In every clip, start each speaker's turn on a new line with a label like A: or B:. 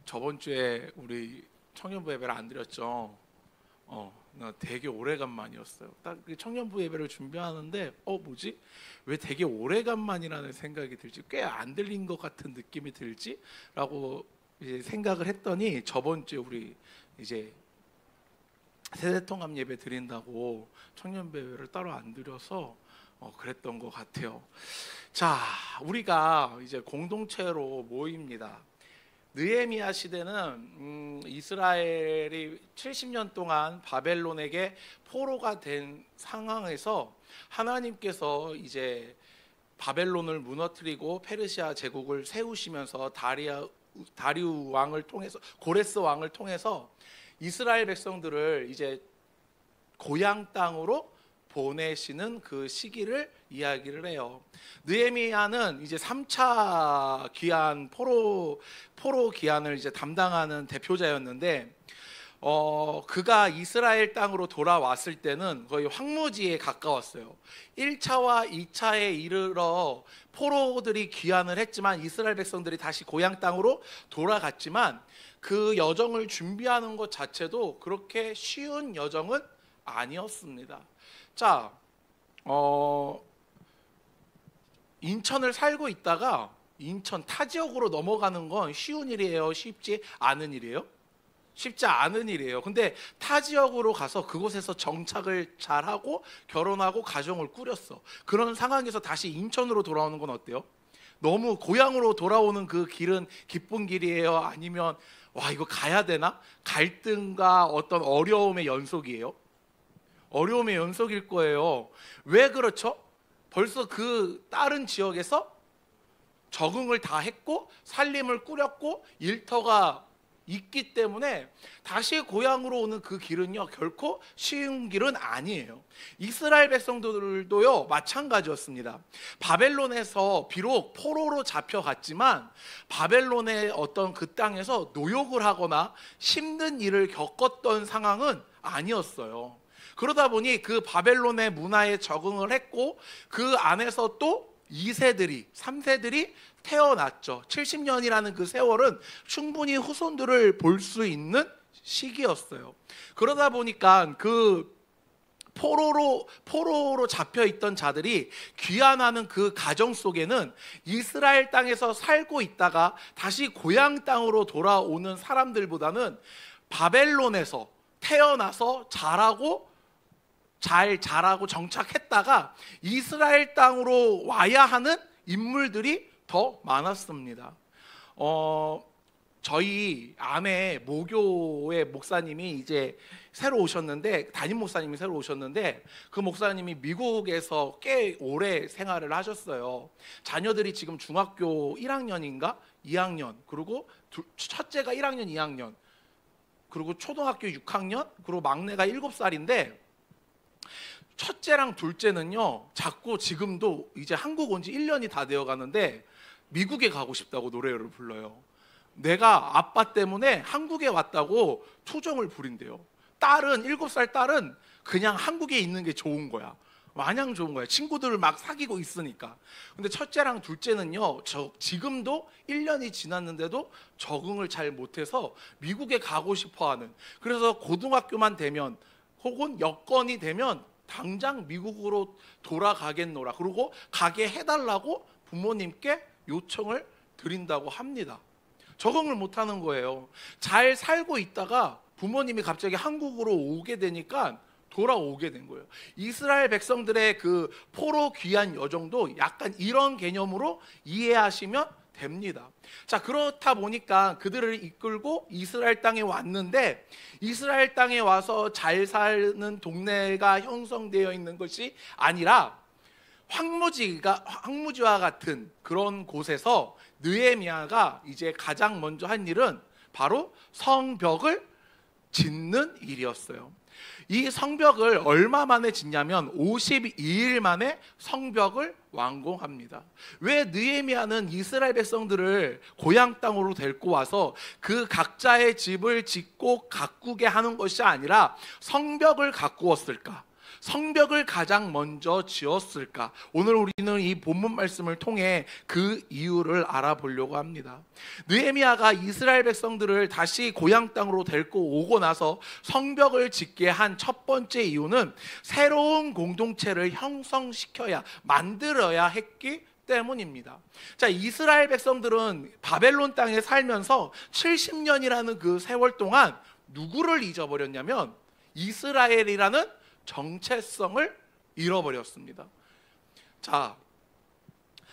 A: 저번 주에 우리 청년부 예배를 안 드렸죠. 나 되게 오래간만이었어요. 딱 청년부 예배를 준비하는데 뭐지? 왜 되게 오래간만이라는 생각이 들지? 꽤 안 들린 것 같은 느낌이 들지? 라고 이제 생각을 했더니 저번 주에 우리 이제 세대통합 예배 드린다고 청년부 예배를 따로 안 드려서 그랬던 것 같아요. 자, 우리가 이제 공동체로 모입니다. 느헤미야 시대는 이스라엘이 70년 동안 바벨론에게 포로가 된 상황에서 하나님께서 이제 바벨론을 무너뜨리고 페르시아 제국을 세우시면서 다리우 왕을 통해서, 고레스 왕을 통해서 이스라엘 백성들을 이제 고향 땅으로 보내시는 그 시기를 이야기를 해요. 느헤미야는 이제 3차 귀환 포로 귀환을 이제 담당하는 대표자였는데 그가 이스라엘 땅으로 돌아왔을 때는 거의 황무지에 가까웠어요. 1차와 2차에 이르러 포로들이 귀환을 했지만 이스라엘 백성들이 다시 고향 땅으로 돌아갔지만 그 여정을 준비하는 것 자체도 그렇게 쉬운 여정은 아니었습니다. 자, 인천을 살고 있다가 인천 타 지역으로 넘어가는 건 쉬운 일이에요? 쉽지 않은 일이에요? 쉽지 않은 일이에요. 근데 타 지역으로 가서 그곳에서 정착을 잘하고 결혼하고 가정을 꾸렸어. 그런 상황에서 다시 인천으로 돌아오는 건 어때요? 너무 고향으로 돌아오는 그 길은 기쁜 길이에요? 아니면 와, 이거 가야 되나? 갈등과 어떤 어려움의 연속이에요? 어려움의 연속일 거예요. 왜 그렇죠? 벌써 그 다른 지역에서 적응을 다 했고 살림을 꾸렸고 일터가 있기 때문에 다시 고향으로 오는 그 길은요 결코 쉬운 길은 아니에요. 이스라엘 백성들도요 마찬가지였습니다. 바벨론에서 비록 포로로 잡혀갔지만 바벨론의 어떤 그 땅에서 노역을 하거나 힘든 일을 겪었던 상황은 아니었어요. 그러다 보니 그 바벨론의 문화에 적응을 했고 그 안에서 또 2세들이 3세들이 태어났죠. 70년이라는 그 세월은 충분히 후손들을 볼 수 있는 시기였어요. 그러다 보니까 그 포로로 잡혀 있던 자들이 귀환하는 그 가정 속에는 이스라엘 땅에서 살고 있다가 다시 고향 땅으로 돌아오는 사람들보다는 바벨론에서 태어나서 잘 자라고 정착했다가 이스라엘 땅으로 와야 하는 인물들이 더 많았습니다. 저희 안에 모교의 목사님이 이제 새로 오셨는데, 담임 목사님이 새로 오셨는데 그 목사님이 미국에서 꽤 오래 생활을 하셨어요. 자녀들이 지금 중학교 1학년인가 2학년, 그리고 첫째가 1학년 2학년, 그리고 초등학교 6학년, 그리고 막내가 7살인데 첫째랑 둘째는요 자꾸 지금도 이제 한국 온 지 1년이 다 되어 가는데 미국에 가고 싶다고 노래를 불러요. 내가 아빠 때문에 한국에 왔다고 투정을 부린대요. 7살 딸은 그냥 한국에 있는 게 좋은 거야. 마냥 좋은 거야. 친구들을 막 사귀고 있으니까. 근데 첫째랑 둘째는요 지금도 1년이 지났는데도 적응을 잘 못해서 미국에 가고 싶어하는, 그래서 고등학교만 되면 혹은 여건이 되면 당장 미국으로 돌아가겠노라, 그리고 가게 해달라고 부모님께 요청을 드린다고 합니다. 적응을 못하는 거예요. 잘 살고 있다가 부모님이 갑자기 한국으로 오게 되니까 돌아오게 된 거예요. 이스라엘 백성들의 그 포로 귀환 여정도 약간 이런 개념으로 이해하시면 됩니다. 자, 그렇다 보니까 그들을 이끌고 이스라엘 땅에 왔는데 이스라엘 땅에 와서 잘 사는 동네가 형성되어 있는 것이 아니라 황무지와 같은 그런 곳에서 느헤미야가 이제 가장 먼저 한 일은 바로 성벽을 짓는 일이었어요. 이 성벽을 얼마 만에 짓냐면 52일 만에 성벽을 완공합니다. 왜 느헤미야는 이스라엘 백성들을 고향 땅으로 데리고 와서 그 각자의 집을 짓고 가꾸게 하는 것이 아니라 성벽을 가꾸었을까? 성벽을 가장 먼저 지었을까? 오늘 우리는 이 본문 말씀을 통해 그 이유를 알아보려고 합니다. 느헤미야가 이스라엘 백성들을 다시 고향 땅으로 데리고 오고 나서 성벽을 짓게 한 첫 번째 이유는 새로운 공동체를 형성시켜야, 만들어야 했기 때문입니다. 자, 이스라엘 백성들은 바벨론 땅에 살면서 70년이라는 그 세월 동안 누구를 잊어버렸냐면 이스라엘이라는 정체성을 잃어버렸습니다. 자,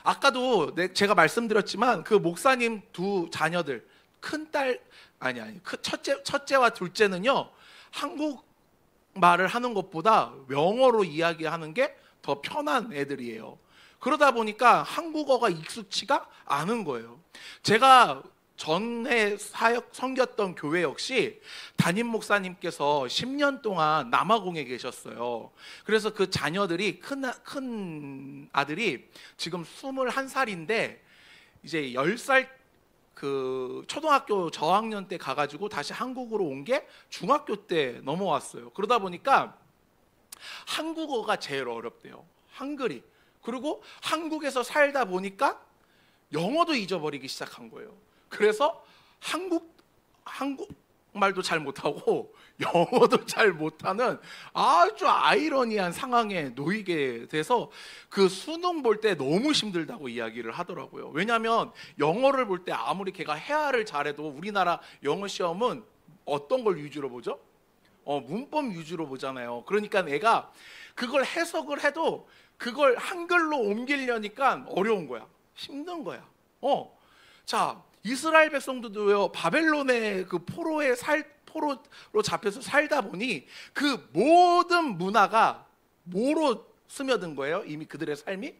A: 아까도 제가 말씀드렸지만 그 목사님 두 자녀들, 첫째와 둘째는요, 한국말을 하는 것보다 영어로 이야기하는 게 더 편한 애들이에요. 그러다 보니까 한국어가 익숙치가 않은 거예요. 제가 전에 섬겼던 교회 역시 담임 목사님께서 10년 동안 남아공에 계셨어요. 그래서 그 자녀들이 큰 아들이 지금 21살인데 이제 10살 그 초등학교 저학년 때 가가지고 다시 한국으로 온 게 중학교 때 넘어왔어요. 그러다 보니까 한국어가 제일 어렵대요. 한글이. 그리고 한국에서 살다 보니까 영어도 잊어버리기 시작한 거예요. 그래서 한국말도 잘 못하고 영어도 잘 못하는 아주 아이러니한 상황에 놓이게 돼서 그 수능 볼 때 너무 힘들다고 이야기를 하더라고요. 왜냐하면 영어를 볼 때 아무리 걔가 회화를 잘해도 우리나라 영어 시험은 어떤 걸 위주로 보죠? 문법 위주로 보잖아요. 그러니까 내가 그걸 해석을 해도 그걸 한글로 옮기려니까 어려운 거야. 힘든 거야. 자, 이스라엘 백성들도요, 바벨론의 그 포로로 잡혀서 살다 보니 그 모든 문화가 뭐로 스며든 거예요? 이미 그들의 삶이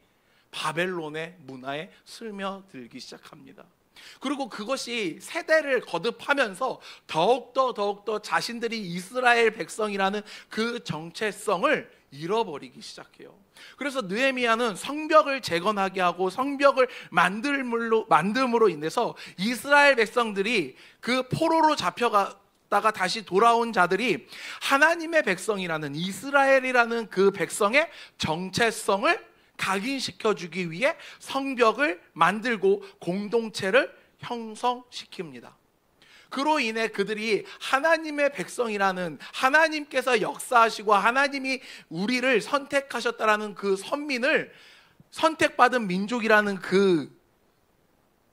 A: 바벨론의 문화에 스며들기 시작합니다. 그리고 그것이 세대를 거듭하면서 더욱더 자신들이 이스라엘 백성이라는 그 정체성을 잃어버리기 시작해요. 그래서 느헤미야는 성벽을 재건하게 하고 성벽을 만듦으로 인해서 이스라엘 백성들이 그 포로로 잡혀갔다가 다시 돌아온 자들이 하나님의 백성이라는, 이스라엘이라는 그 백성의 정체성을 각인시켜주기 위해 성벽을 만들고 공동체를 형성시킵니다. 그로 인해 그들이 하나님의 백성이라는, 하나님께서 역사하시고 하나님이 우리를 선택하셨다라는 그 선민을, 선택받은 민족이라는 그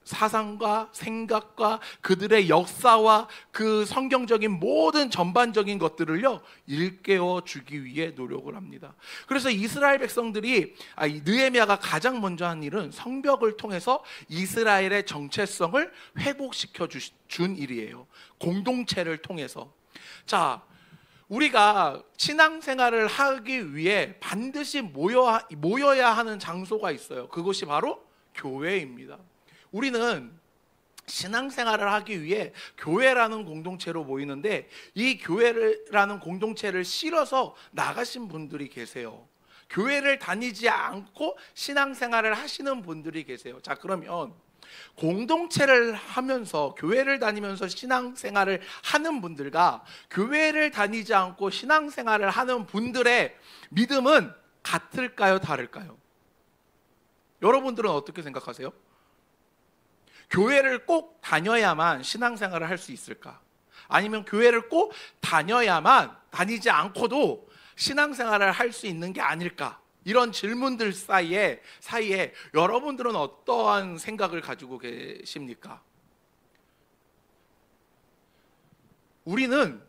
A: 사상과 생각과 그들의 역사와 그 성경적인 모든 전반적인 것들을요, 일깨워 주기 위해 노력을 합니다. 그래서 이스라엘 백성들이, 느헤미야가 가장 먼저 한 일은 성벽을 통해서 이스라엘의 정체성을 회복시켜 준 일이에요. 공동체를 통해서. 자, 우리가 신앙생활을 하기 위해 반드시 모여야 하는 장소가 있어요. 그것이 바로 교회입니다. 우리는 신앙생활을 하기 위해 교회라는 공동체로 모이는데, 이 교회라는 공동체를 싫어서 나가신 분들이 계세요. 교회를 다니지 않고 신앙생활을 하시는 분들이 계세요. 자, 그러면 공동체를 하면서, 교회를 다니면서 신앙생활을 하는 분들과 교회를 다니지 않고 신앙생활을 하는 분들의 믿음은 같을까요, 다를까요? 여러분들은 어떻게 생각하세요? 교회를 꼭 다녀야만 신앙생활을 할 수 있을까? 아니면 교회를 꼭 다니지 않고도 신앙생활을 할 수 있는 게 아닐까? 이런 질문들 사이에 여러분들은 어떠한 생각을 가지고 계십니까? 우리는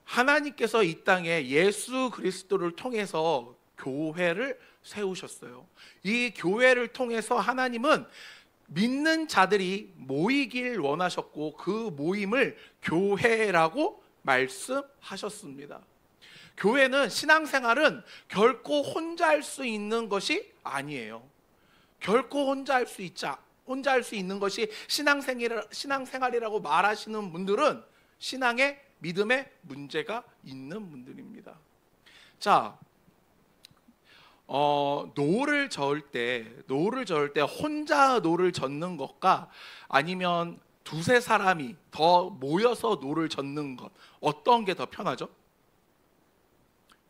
A: 하나님께서 이 땅에 예수 그리스도를 통해서 교회를 세우셨어요. 이 교회를 통해서 하나님은 믿는 자들이 모이길 원하셨고, 그 모임을 교회라고 말씀하셨습니다. 교회는, 신앙생활은 결코 혼자 할 수 있는 것이 아니에요. 결코 혼자 할 수 있는 것이 신앙생활이라고 말하시는 분들은 신앙의, 믿음에 문제가 있는 분들입니다. 자, 노를 저을 때 혼자 노를 젓는 것과 아니면 두세 사람이 더 모여서 노를 젓는 것, 어떤 게 더 편하죠?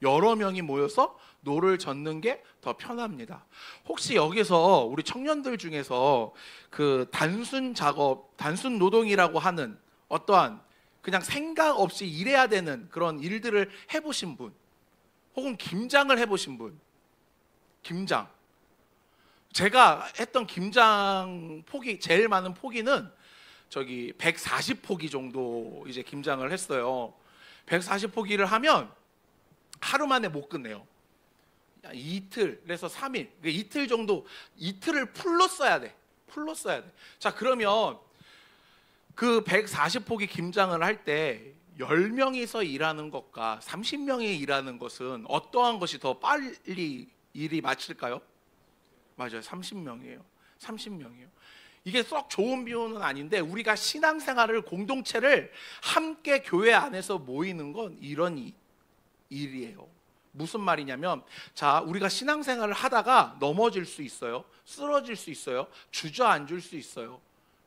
A: 여러 명이 모여서 노를 젓는 게 더 편합니다. 혹시 여기서 우리 청년들 중에서 그 단순 작업, 단순 노동이라고 하는 어떠한 그냥 생각 없이 일해야 되는 그런 일들을 해보신 분, 혹은 김장을 해보신 분? 김장. 제가 했던 김장 포기, 제일 많은 포기는 저기 140포기 정도 이제 김장을 했어요. 140포기를 하면 하루 만에 못 끝내요. 이틀에서 3일, 이틀 정도, 이틀을 풀로 써야 돼. 풀로 써야 돼. 자, 그러면 그 140포기 김장을 할 때 10명이서 일하는 것과 30명이 일하는 것은 어떠한 것이 더 빨리 일이 마칠까요? 맞아요. 30명이에요. 30명이에요. 이게 썩 좋은 비유는 아닌데, 우리가 신앙생활을, 공동체를 함께 교회 안에서 모이는 건 이런 일이에요. 무슨 말이냐면, 자, 우리가 신앙생활을 하다가 넘어질 수 있어요. 쓰러질 수 있어요. 주저앉을 수 있어요.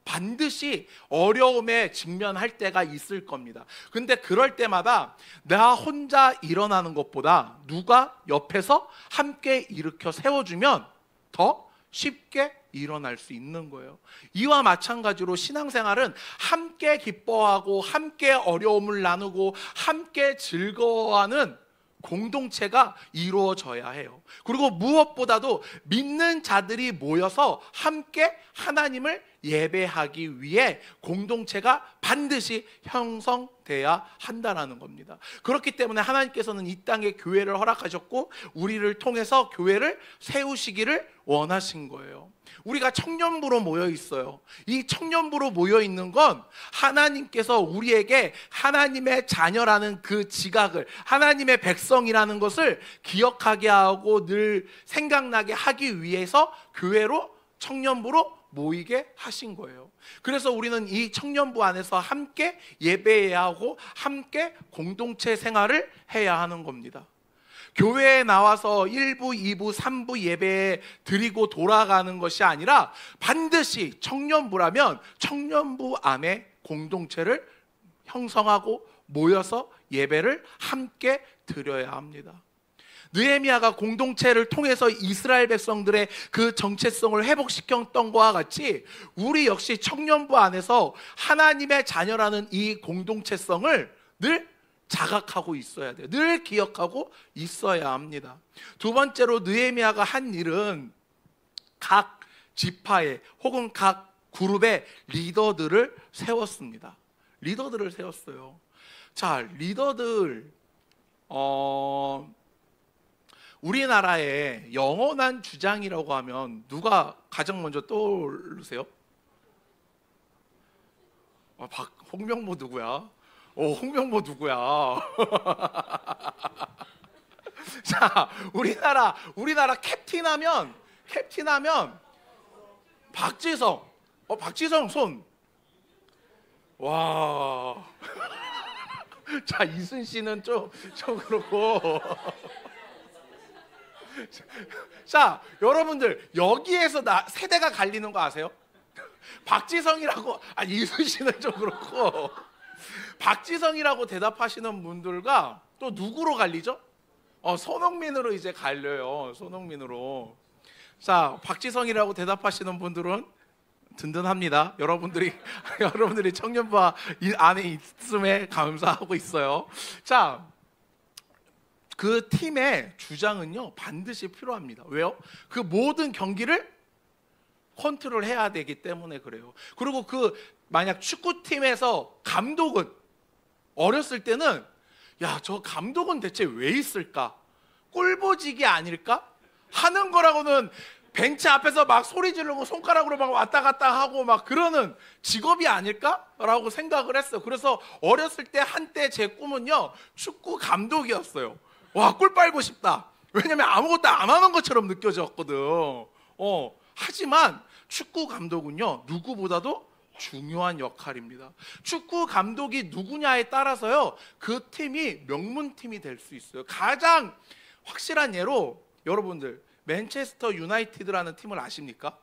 A: 반드시 어려움에 직면할 때가 있을 겁니다. 근데 그럴 때마다 나 혼자 일어나는 것보다 누가 옆에서 함께 일으켜 세워주면 더 쉽게 일어날 수 있는 거예요. 이와 마찬가지로 신앙생활은 함께 기뻐하고 함께 어려움을 나누고 함께 즐거워하는 공동체가 이루어져야 해요. 그리고 무엇보다도 믿는 자들이 모여서 함께 하나님을 예배하기 위해 공동체가 반드시 형성돼야 한다는 겁니다. 그렇기 때문에 하나님께서는 이 땅에 교회를 허락하셨고 우리를 통해서 교회를 세우시기를 원하신 거예요. 우리가 청년부로 모여 있어요. 이 청년부로 모여 있는 건 하나님께서 우리에게 하나님의 자녀라는 그 지각을, 하나님의 백성이라는 것을 기억하게 하고 늘 생각나게 하기 위해서 교회로, 청년부로 모이게 하신 거예요. 그래서 우리는 이 청년부 안에서 함께 예배해야 하고 함께 공동체 생활을 해야 하는 겁니다. 교회에 나와서 1부, 2부, 3부 예배 드리고 돌아가는 것이 아니라 반드시 청년부라면 청년부 안에 공동체를 형성하고 모여서 예배를 함께 드려야 합니다. 느헤미야가 공동체를 통해서 이스라엘 백성들의 그 정체성을 회복시켰던 것과 같이 우리 역시 청년부 안에서 하나님의 자녀라는 이 공동체성을 늘 자각하고 있어야 돼요. 늘 기억하고 있어야 합니다. 두 번째로 느헤미야가 한 일은 각 지파에 혹은 각 그룹의 리더들을 세웠습니다. 리더들을 세웠어요. 자, 리더들 우리나라의 영원한 주장이라고 하면 누가 가장 먼저 떠오르세요? 홍명보 누구야? 홍명보 누구야? 자, 우리나라 캡틴하면 박지성. 박지성 손. 와. 자, 이순 씨는 좀 그렇고. 자, 여러분들 여기에서 세대가 갈리는 거 아세요? 박지성이라고, 이순 씨는 좀 그렇고, 박지성이라고 대답하시는 분들과 또 누구로 갈리죠? 손흥민으로 이제 갈려요. 손흥민으로. 자, 박지성이라고 대답하시는 분들은 든든합니다. 여러분들이 청년부 안에 있음에 감사하고 있어요. 자, 그 팀의 주장은요 반드시 필요합니다. 왜요? 그 모든 경기를 컨트롤해야 되기 때문에 그래요. 그리고 만약 축구팀에서 감독은 어렸을 때는 저 감독은 대체 왜 있을까? 꿀보직이 아닐까? 하는 거라고는 벤치 앞에서 막 소리 지르고 손가락으로 막 왔다 갔다 하고 막 그러는 직업이 아닐까라고 생각을 했어요. 그래서 어렸을 때 한때 제 꿈은요 축구 감독이었어요. 와, 꿀 빨고 싶다. 왜냐면 아무것도 안 하는 것처럼 느껴졌거든. 하지만 축구 감독은요 누구보다도 중요한 역할입니다. 축구 감독이 누구냐에 따라서요 그 팀이 명문팀이 될 수 있어요. 가장 확실한 예로 여러분들 맨체스터 유나이티드라는 팀을 아십니까?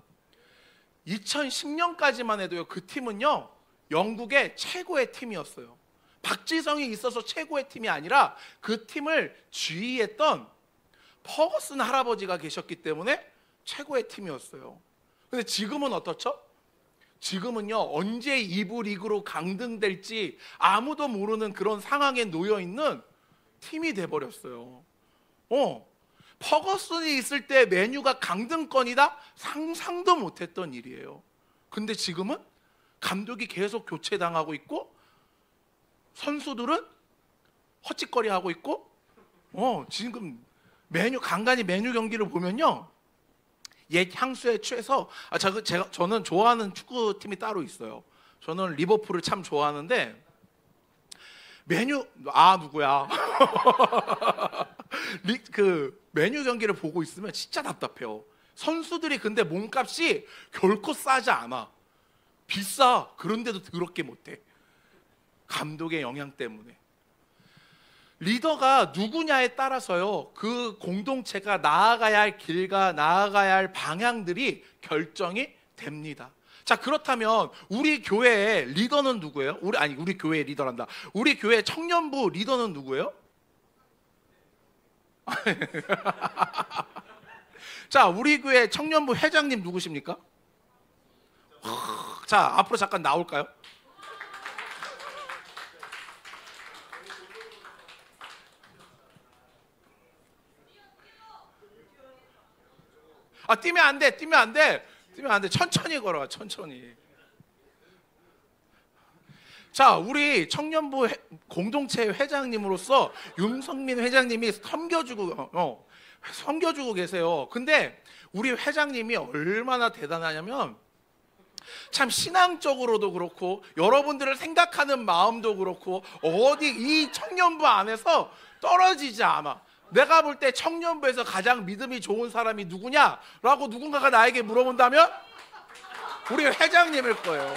A: 2010년까지만 해도요 그 팀은요 영국의 최고의 팀이었어요. 박지성이 있어서 최고의 팀이 아니라 그 팀을 지휘했던 퍼거슨 할아버지가 계셨기 때문에 최고의 팀이었어요. 근데 지금은 어떻죠? 지금은요, 언제 2부 리그로 강등될지 아무도 모르는 그런 상황에 놓여 있는 팀이 돼버렸어요. 퍼거슨이 있을 때 맨유가 강등권이다? 상상도 못했던 일이에요. 근데 지금은 감독이 계속 교체당하고 있고 선수들은 헛짓거리하고 있고 지금 간간히 맨유 경기를 보면요, 옛 향수에 취해서 저는 좋아하는 축구팀이 따로 있어요. 저는 리버풀을 참 좋아하는데 맨유 누구야? 그 맨유 경기를 보고 있으면 진짜 답답해요. 선수들이 근데 몸값이 결코 싸지 않아. 비싸. 그런데도 더럽게 못해. 감독의 영향 때문에. 리더가 누구냐에 따라서요, 그 공동체가 나아가야 할 길과 나아가야 할 방향들이 결정이 됩니다. 자, 그렇다면 우리 교회의 리더는 누구예요? 우리 교회의 리더란다. 우리 교회 청년부 리더는 누구예요? 자, 우리 교회 청년부 회장님 누구십니까? 자, 앞으로 잠깐 나올까요? 뛰면 안 돼. 뛰면 안 돼. 천천히 걸어와. 천천히. 자, 우리 청년부 공동체 회장님으로서 윤성민 회장님이 섬겨주고 계세요. 근데 우리 회장님이 얼마나 대단하냐면 참 신앙적으로도 그렇고 여러분들을 생각하는 마음도 그렇고 어디 이 청년부 안에서 떨어지지 않아. 내가 볼 때 청년부에서 가장 믿음이 좋은 사람이 누구냐라고 누군가가 나에게 물어본다면 우리 회장님일 거예요.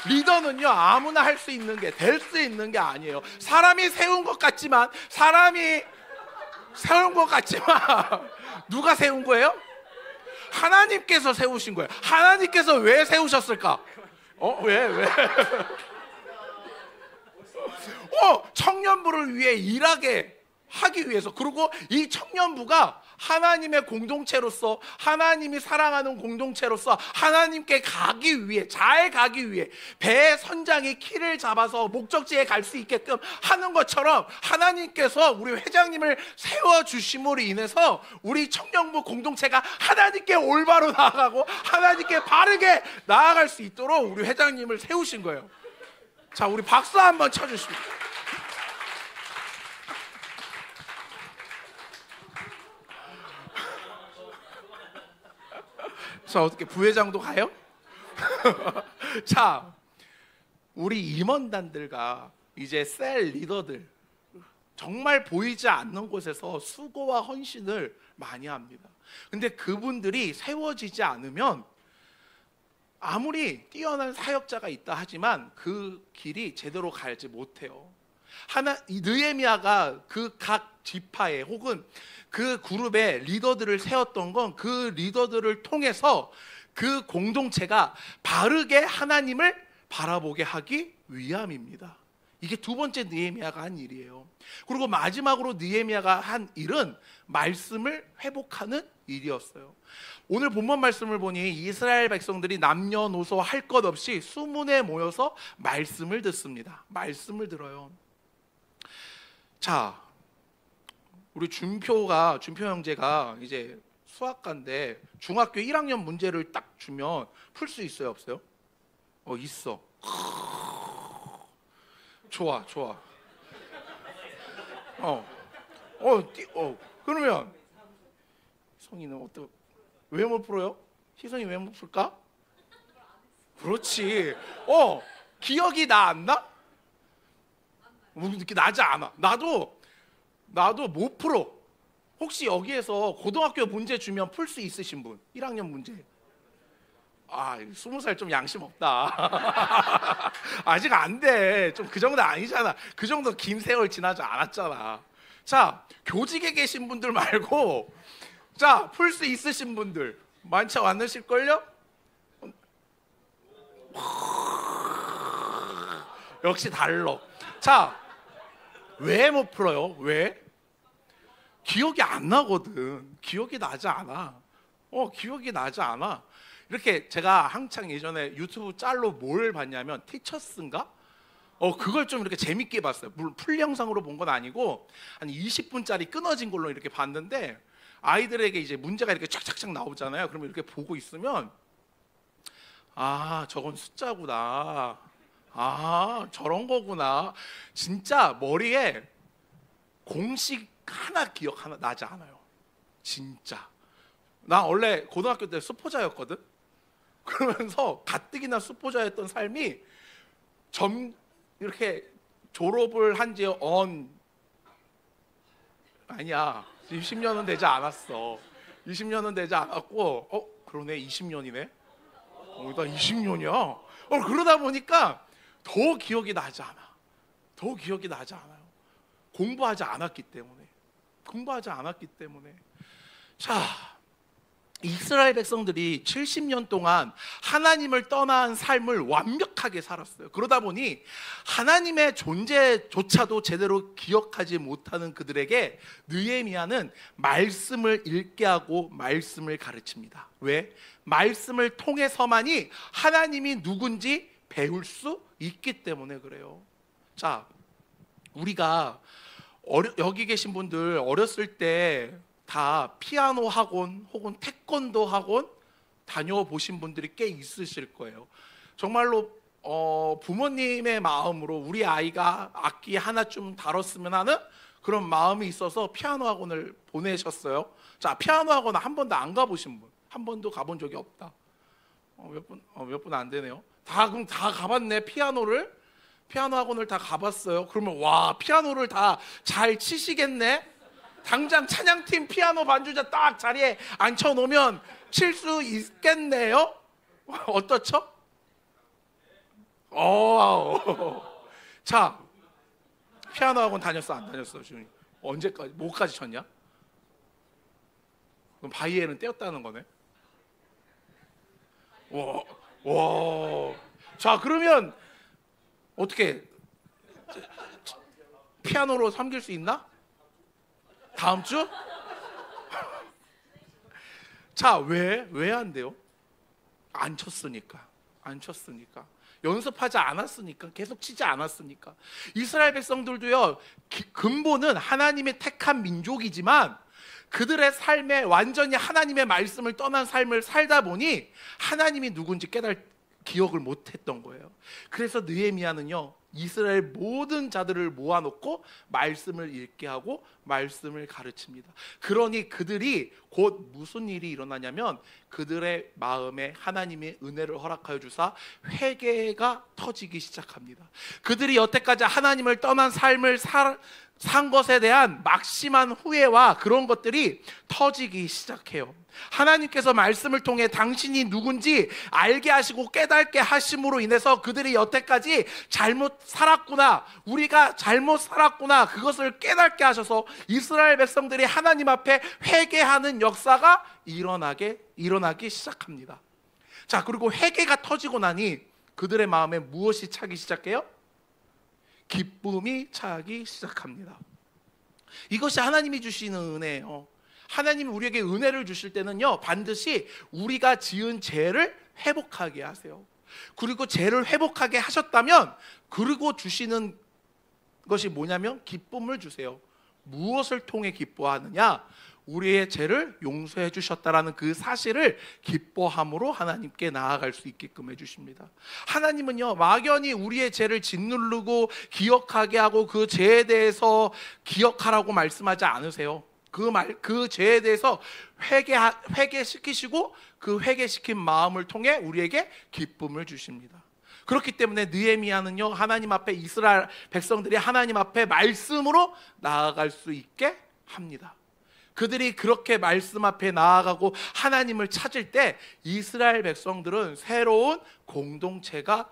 A: 리더는요, 아무나 할 수 있는 게, 될 수 있는 게 아니에요. 사람이 세운 것 같지만 누가 세운 거예요? 하나님께서 세우신 거예요. 하나님께서 왜 세우셨을까? 왜? 청년부를 위해 일하게 하기 위해서. 그리고 이 청년부가 하나님의 공동체로서, 하나님이 사랑하는 공동체로서 하나님께 가기 위해, 잘 가기 위해 배 선장이 키를 잡아서 목적지에 갈 수 있게끔 하는 것처럼 하나님께서 우리 회장님을 세워주심으로 인해서 우리 청년부 공동체가 하나님께 올바로 나아가고 하나님께 바르게 나아갈 수 있도록 우리 회장님을 세우신 거예요. 자, 우리 박수 한번 쳐주십시오. 자, 어떻게 부회장도 가요? 자, 우리 임원단들과 이제 셀 리더들 정말 보이지 않는 곳에서 수고와 헌신을 많이 합니다. 근데 그분들이 세워지지 않으면 아무리 뛰어난 사역자가 있다 하지만 그 길이 제대로 가지 못해요. 느헤미야가 그 각 지파에 혹은 그 그룹의 리더들을 세웠던 건 그 리더들을 통해서 그 공동체가 바르게 하나님을 바라보게 하기 위함입니다. 이게 두 번째 느헤미야가 한 일이에요. 그리고 마지막으로 느헤미야가 한 일은 말씀을 회복하는 일이었어요. 오늘 본문 말씀을 보니 이스라엘 백성들이 남녀노소 할 것 없이 수문에 모여서 말씀을 듣습니다. 말씀을 들어요. 자, 우리 준표 형제가 이제 수학과인데 중학교 1학년 문제를 딱 주면 풀 수 있어요, 없어요? 있어. 좋아. 그러면 희성이는 왜 못 풀어요? 희성이 왜 못 풀까? 그렇지. 기억이 안 나? 이렇게 나지 않아. 나도 못 풀어. 혹시 여기에서 고등학교 문제 주면 풀 수 있으신 분? 1학년 문제. 20살 좀 양심 없다. 아직 안 돼. 좀 그 정도 아니잖아. 그 정도 긴 세월 지나지 않았잖아. 자, 교직에 계신 분들 말고, 자, 풀 수 있으신 분들 많지 않으실걸요? 역시 달러. 자, 왜 못 풀어요? 왜? 기억이 안 나거든. 기억이 나지 않아. 기억이 나지 않아. 이렇게 제가 한창 예전에 유튜브 짤로 뭘 봤냐면 티처스인가? 그걸 좀 이렇게 재밌게 봤어요. 물론 풀 영상으로 본 건 아니고 한 20분짜리 끊어진 걸로 이렇게 봤는데, 아이들에게 이제 문제가 이렇게 쫙쫙쫙 나오잖아요. 그러면 이렇게 보고 있으면 저건 숫자구나. 저런 거구나. 진짜 머리에 공식 하나 기억 하나 나지 않아요. 진짜. 나 원래 고등학교 때 수포자였거든. 그러면서 가뜩이나 수포자였던 삶이 이렇게 졸업을 한지 아니야. 20년은 되지 않았어. 20년은 되지 않았고, 그러네. 20년이네. 나 20년이야. 그러다 보니까 더 기억이 나지 않아. 더 기억이 나지 않아요. 공부하지 않았기 때문에. 자, 이스라엘 백성들이 70년 동안 하나님을 떠난 삶을 완벽하게 살았어요. 그러다 보니 하나님의 존재조차도 제대로 기억하지 못하는 그들에게 느헤미야는 말씀을 읽게 하고 말씀을 가르칩니다. 왜? 말씀을 통해서만이 하나님이 누군지 배울 수 있기 때문에 그래요. 자, 우리가 여기 계신 분들 어렸을 때 다 피아노 학원 혹은 태권도 학원 다녀보신 분들이 꽤 있으실 거예요. 정말로 부모님의 마음으로 우리 아이가 악기 하나쯤 다뤘으면 하는 그런 마음이 있어서 피아노 학원을 보내셨어요. 자, 피아노 학원 한 번도 안 가보신 분, 한 번도 가본 적이 없다. 몇 분 안 되네요. 그럼 다 가봤네. 피아노 학원을 다 가봤어요. 그러면 피아노를 다 잘 치시겠네. 당장 찬양팀 피아노 반주자 딱 자리에 앉혀놓으면 칠 수 있겠네요. 어떻죠? 자, 피아노 학원 다녔어 안 다녔어? 지금 언제까지 뭐까지 쳤냐? 그럼 바이에는 떼었다는 거네. 자, 그러면 어떻게 피아노로 섬길 수 있나? 다음 주? 자, 왜 안 돼요? 안 쳤으니까. 연습하지 않았으니까. 계속 치지 않았으니까. 이스라엘 백성들도요, 근본은 하나님의 택한 민족이지만 그들의 삶에 완전히 하나님의 말씀을 떠난 삶을 살다 보니 하나님이 누군지 기억을 못했던 거예요. 그래서 느헤미야는요, 이스라엘 모든 자들을 모아놓고 말씀을 읽게 하고 말씀을 가르칩니다. 그러니 그들이 곧 무슨 일이 일어나냐면 그들의 마음에 하나님의 은혜를 허락하여 주사 회개가 터지기 시작합니다. 그들이 여태까지 하나님을 떠난 삶을 산 것에 대한 막심한 후회와 그런 것들이 터지기 시작해요. 하나님께서 말씀을 통해 당신이 누군지 알게 하시고 깨닫게 하심으로 인해서 그들이 여태까지 잘못 살았구나, 우리가 잘못 살았구나, 그것을 깨닫게 하셔서 이스라엘 백성들이 하나님 앞에 회개하는 역사가 일어나기 시작합니다. 자, 그리고 회개가 터지고 나니 그들의 마음에 무엇이 차기 시작해요? 기쁨이 차기 시작합니다. 이것이 하나님이 주시는 은혜예요. 하나님이 우리에게 은혜를 주실 때는요, 반드시 우리가 지은 죄를 회복하게 하세요. 그리고 죄를 회복하게 하셨다면 그리고 주시는 것이 뭐냐면 기쁨을 주세요. 무엇을 통해 기뻐하느냐? 우리의 죄를 용서해 주셨다라는 그 사실을 기뻐함으로 하나님께 나아갈 수 있게끔 해주십니다. 하나님은요, 막연히 우리의 죄를 짓누르고 기억하게 하고 그 죄에 대해서 기억하라고 말씀하지 않으세요. 그 죄에 대해서 회개시키시고 그 회개시킨 마음을 통해 우리에게 기쁨을 주십니다. 그렇기 때문에 느헤미야는요, 하나님 앞에, 이스라엘 백성들이 하나님 앞에 말씀으로 나아갈 수 있게 합니다. 그들이 그렇게 말씀 앞에 나아가고 하나님을 찾을 때 이스라엘 백성들은 새로운 공동체가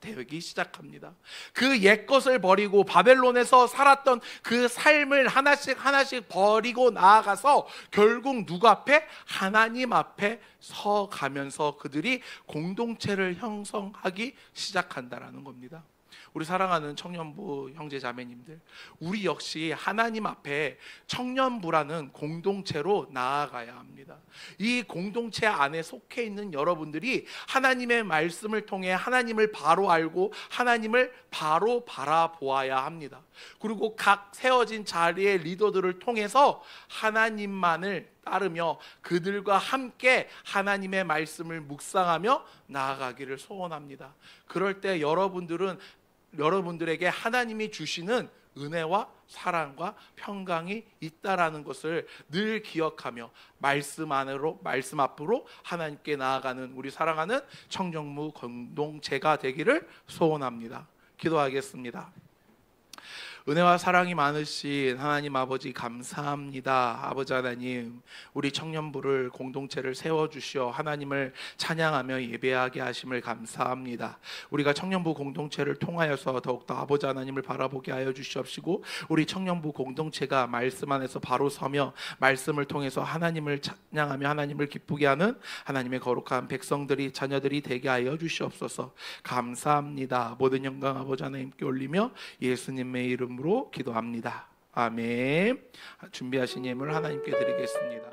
A: 되기 시작합니다. 그 옛것을 버리고 바벨론에서 살았던 그 삶을 하나씩 버리고 나아가서 결국 누구 앞에? 하나님 앞에 서가면서 그들이 공동체를 형성하기 시작한다라는 겁니다. 우리 사랑하는 청년부 형제 자매님들, 우리 역시 하나님 앞에 청년부라는 공동체로 나아가야 합니다. 이 공동체 안에 속해 있는 여러분들이 하나님의 말씀을 통해 하나님을 바로 알고 하나님을 바로 바라보아야 합니다. 그리고 각 세워진 자리의 리더들을 통해서 하나님만을 따르며 그들과 함께 하나님의 말씀을 묵상하며 나아가기를 소원합니다. 그럴 때 여러분들에게 하나님이 주시는 은혜와 사랑과 평강이 있다라는 것을 늘 기억하며 말씀 앞으로 하나님께 나아가는 우리 사랑하는 청정무 공동체가 되기를 소원합니다. 기도하겠습니다. 은혜와 사랑이 많으신 하나님 아버지 감사합니다. 아버지 하나님, 우리 청년부를 공동체를 세워주시어 하나님을 찬양하며 예배하게 하심을 감사합니다. 우리가 청년부 공동체를 통하여서 더욱더 아버지 하나님을 바라보게 하여 주시옵시고, 우리 청년부 공동체가 말씀 안에서 바로 서며 말씀을 통해서 하나님을 찬양하며 하나님을 기쁘게 하는 하나님의 거룩한 백성들이 자녀들이 되게 하여 주시옵소서. 감사합니다. 모든 영광 아버지 하나님께 올리며 예수님의 이름으로 기도합니다. 아멘. 준비하신 예물 하나님께 드리겠습니다.